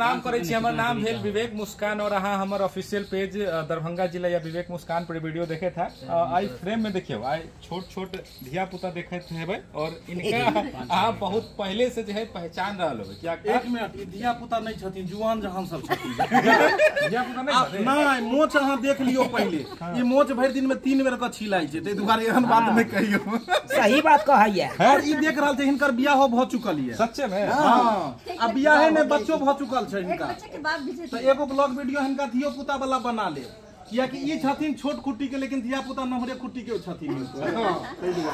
प्रणाम करे छी। हमर नाम भेल विवेक मुस्कान और अहाँ हमर ऑफिशियल पेज दरभंगा जिला या विवेक मुस्कान पर वीडियो देखे था। आई फ्रेम में देखियो आई छोट छोट धिया पुता देखे हेबे और इनका आप बहुत पहले से जो है पहचान रहा होबे। क्या एक मिनट ई धिया पुता नहीं छथिन, जुआन जहान सब छथिन। धिया पुता नहीं मोच अहाँ देख लियो पहले, ई मोच भर दिन में 3 बेर का छिलाई छै, तै दुआरे एहन बात नहीं कहियो। सही बात कहैया। और ई देख रहल छै हिनकर बियाह भ चुकल ये सच्चे में। हां अब बियाह में बच्चो भ चुकल छै हिनका, तो एगो ब्लॉग वीडियो हिनका धियो पुता वाला बना ले, किया कि ई छथिन छोट कुट्टी के लेकिन धिया पुता नमहरे कुट्टी के छथिन।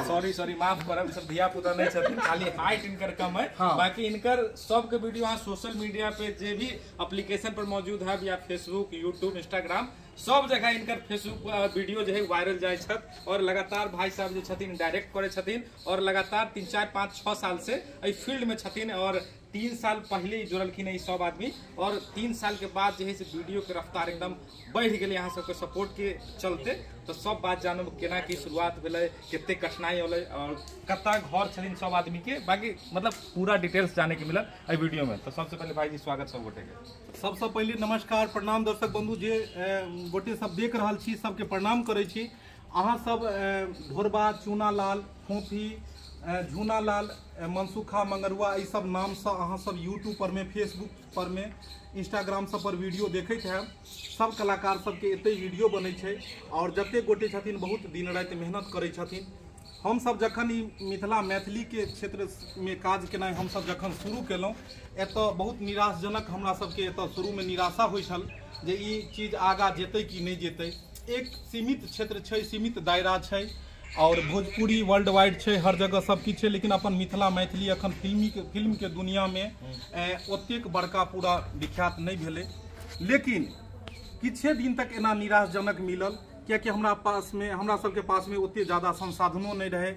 सॉरी माफ करब, सब धिया पुता नहीं छथिन, खाली हाइट इनकर कम है। बाकी इनकर सब के वीडियो यहाँ सोशल मीडिया पे जे भी एप्लीकेशन पर मौजूद है, या फेसबुक, यूट्यूब, इंस्टाग्राम सब जगह इनकर फेसबुक वीडियो जो है वायरल जाए छत। और लगातार भाई साहब जो छथिन डायरेक्ट करे छथिन और लगातार 3, 4, 5, 6 साल से एहि फील्ड में छथिन। और 3 साल पहले जुड़लखिन है सब आदमी, और 3 साल के बाद जो है से वीडियो के रफ्तार एकदम बढ़ गई यहाँ सबके सपोर्ट के चलते। तो सब बात जानब केना की शुरुआत भेलै, केते कठिनाई होलै और कत्ता घर छलिन सब आदमी के, बाकी मतलब पूरा डिटेल्स जाने के मिलल एहि वीडियो में। तो सबसे पहले भाई जी स्वागत सब गोटे के। सबसे पहले नमस्कार प्रणाम दर्शक बंधु जे गोटे सब देख रहल छी, सबके प्रणाम करै छी। अहाँ सब ढोरबा, चूनालाल, फोफी, झूनालाल, मनसुखा, मंगरुआ ई सब नाम से अहाँ सब यूट्यूब पर में, फेसबुक पर में, इंस्टाग्राम सब पर वीडियो देखैत है। सब कलाकार सबके एते वीडियो बनै छै और जते गोटे छथिन बहुत दिन रात मेहनत करै छथिन। हम सब जखन ई मिथिला मैथिली के क्षेत्र में काज केनाइ हम सब जखन शुरू केलहुँ, एतऽ बहुत निराशजनक हमरा सबके एतऽ शुरू में निराशा होइ छल जे ई चीज आगाँ जेतै कि नहीं जेतै। एक सीमित क्षेत्र छै, सीमित दायरा छै और भोजपुरी वर्ल्ड वाइड छै, हर जगह सब किछु छै, लेकिन अपन मिथिला मैथिली अखन फिल्म के दुनिया में ओतेक बड़का पूरा विख्यात नहीं भेलै। लेकिन किछे दिन तक एना निराशजनक मिलल, कियाकि हमरा सबके पास में ओते ज़्यादा संसाधनों नहीं रहे।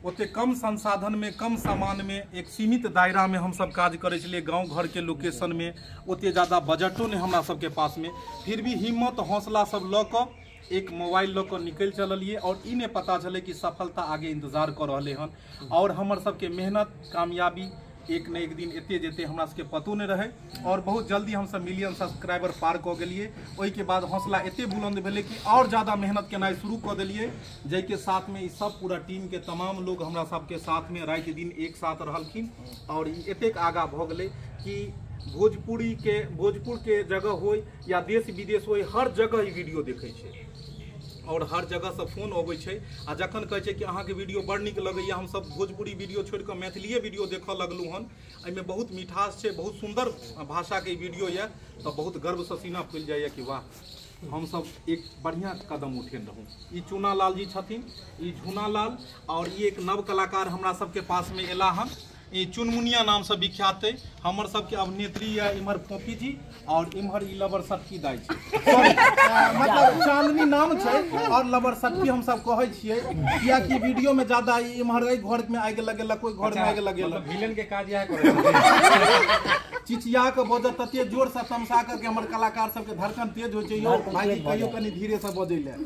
ओते कम संसाधन में, कम सामान में, एक सीमित दायरा में हम सब काज करे छलिए, गाँव घर के लोकेशन में। ओते ज़्यादा बजटो नहीं हमरा सबके पास में, फिर भी हिम्मत हौसला सब लऽ कऽ एक मोबाइल लऽ कऽ निकल चलिए। और ई नहीं पता चले कि सफलता आगे इंतजार कर रहे हन, और हमर सबके मेहनत कामयाबी एक न एक दिन एते जेते हमरा सबके पतो नहीं रहे। और बहुत जल्दी हम सब मिलियन सब्सक्राइबर पार कऽ गेलिए। ओहि के बाद हौसला एते बुलंद भेलै कि और ज़्यादा मेहनत केनाइ शुरू कऽ देलिए, जाहिके साथ में ई सब पूरा टीम के तमाम लोग हमरा सबके साथ में रात दिन एक साथ रहलखिन। और ई एतेक आगाँ भऽ गेलै कि भोजपुर के जगह हो या देश विदेश हो, हर जगह ई वीडियो देखै छै और हर जगह से फोन अबै छै। आ जखन कहै छै कि अहाँ के वीडियो बड़ नीक लगैया, हम सब भोजपुरी वीडियो छोड़ कऽ मैथिलीए वीडियो देखऽ लगलू हन। एहिमे बहुत मिठास छै, बहुत सुंदर भाषा के वीडियो है, तो बहुत गर्व से सीना फूल जाइए कि वाह हम सब एक बढ़िया कदम उठेने रहूँ। ई चूनालाल जी छथिन, ई झूनालाल, और ई एक नव कलाकार हमरा सबके पास में एला हन। ई चुनमुनिया नाम से विख्यात है। हमर सबके अभिनेत्री है इमहर फोफी जी, और इमहर ई लबर सटकी दाई छै। मतलब चांदनी नाम छै और लबर सटकी हम सब कहै छियै, किया कि वीडियो में ज्यादा इमहर घर में आगे लगेला, कोई घर में आगे लगेला। विलेन के काज यह करे चिचिया के बजत तते जोर से तमसा करके हमर कलाकार सबके धड़कन तेज हो छै। यो भाई कहियो कनी धीरे से बजै ले,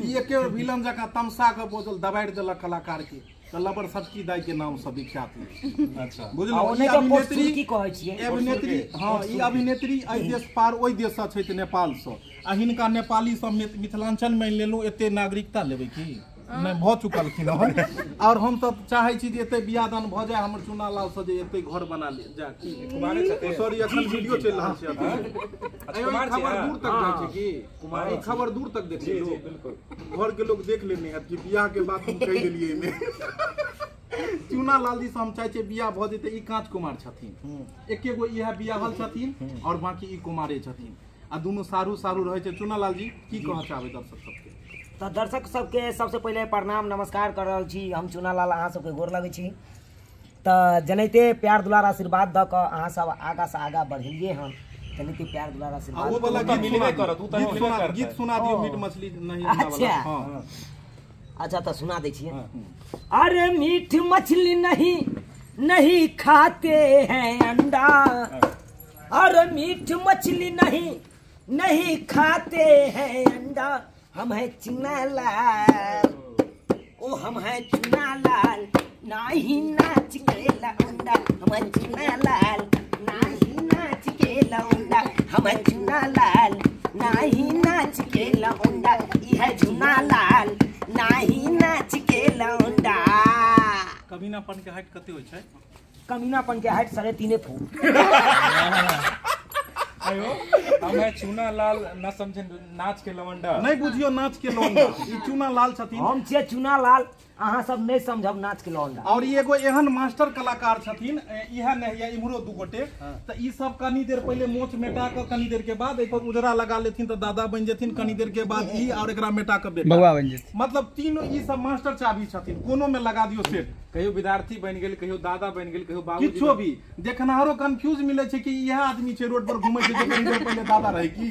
ई एके विलन जका तमसा के बजल दबाड़ि देलक कलाकार के, तो लबर सटकी दाई के नाम से विख्यात है। अच्छा बुझलौ, ई अभिनेत्री की कहै छियै, अभिनेत्री हां ई अभिनेत्री एहि देश पार ओहि देश से छै, नेपाल से। आ हिनका नेपाली सब मिथिलांचल में लेलू, एते नागरिकता लेबै की नहीं भ चुकलखिन हन। और हम सब चाहे छी जे एते बियाह दान भ जाए, हमर चूनालाल से जे एते घर बना ले जा की कुमारी छथि। सॉरी अखन वीडियो चल रहल छै, खबर दूर तक जाय छै कि कुमारी खबर दूर तक देख लो, बिल्कुल घर के लोग देख लेने है कि बियाह के बात हम कह देलिए में। चूनालाल जी से हम चाहे छै बियाह भ जेते। ई कांच कुमार छथिन, एके गो इहा बियाहल छथिन और बाकी ई कुमारे छथिन, आ दोनों सारू रहे छै। चूनालाल जी की कहऽ चाहबै दर्शक सबके? तो दर्शक सबके सबसे पहले प्रणाम नमस्कार कर रहल छी। हम चूनालाल अहाँ सबके गोर लगै छी। तो जनते प्यार दुलार आशीर्वाद द क अहाँ सब आगा से आगा बढ़िए हन, जनते प्यार दुलार आशीर्वाद। वो वाला गीत मिलबे करत, तू त गीत सुना दियो, मीट मछली नहीं वाला। हां अच्छा तो सुना दे छिए। अरे मीट मछली नहीं खाते हैं अंडा, अरे मीट मछली नहीं खाते हैं अंडा, हम है चूनालाल, ओ हम है चूनालाल, नाही नाच के लौंडा, हम है चूनालाल, नाही नाच के लौंडा। हम चुना लाल नाही नाच के लौंडा यह चुना लाल नाही नाच के लौंडा। कमीनापन के हाइट कते होइ छै? कमीनापन के हाइट 3.5 फुट। आयो हमें चूना लाल न समझे नाच के लवंडा नहीं बुझियो नाच के लौंडा ई चूना लाल छथिन। हम छियै चुना लाल अहाँ सब नहीं समझब नाच के लौंडा। और ई एगो एहन मास्टर कलाकार छथिन इहा नहीं है इमरो दू गोटे त ई सब कनी देर पहले मोछ मेटा के कनी देर के बाद एक उजरा लगा लेथिन त दादा बन जेथिन, कनी देर के बाद ई और एकरा मेटा के बेटा बउआ बन जेथिन। मतलब तीनों ई सब मास्टर चाबी छथिन, कोनो में लगा दियो सेट। कहियो विद्यार्थी बन गेल, कहियो दादा बन गेल, कहियो बाबूजी किछो भी देखनहारो कंफ्यूज मिले छै कि यह आदमी छै रोड पर घुमै छै जे कनी देर पहले दादा रहे की।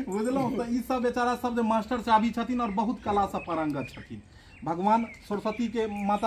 बुझलहुं त ई सब बेचारा सब जे मास्टर चाबी छथिन और बहुत कला से पारंगत छथिन। भगवान सरस्वती के माता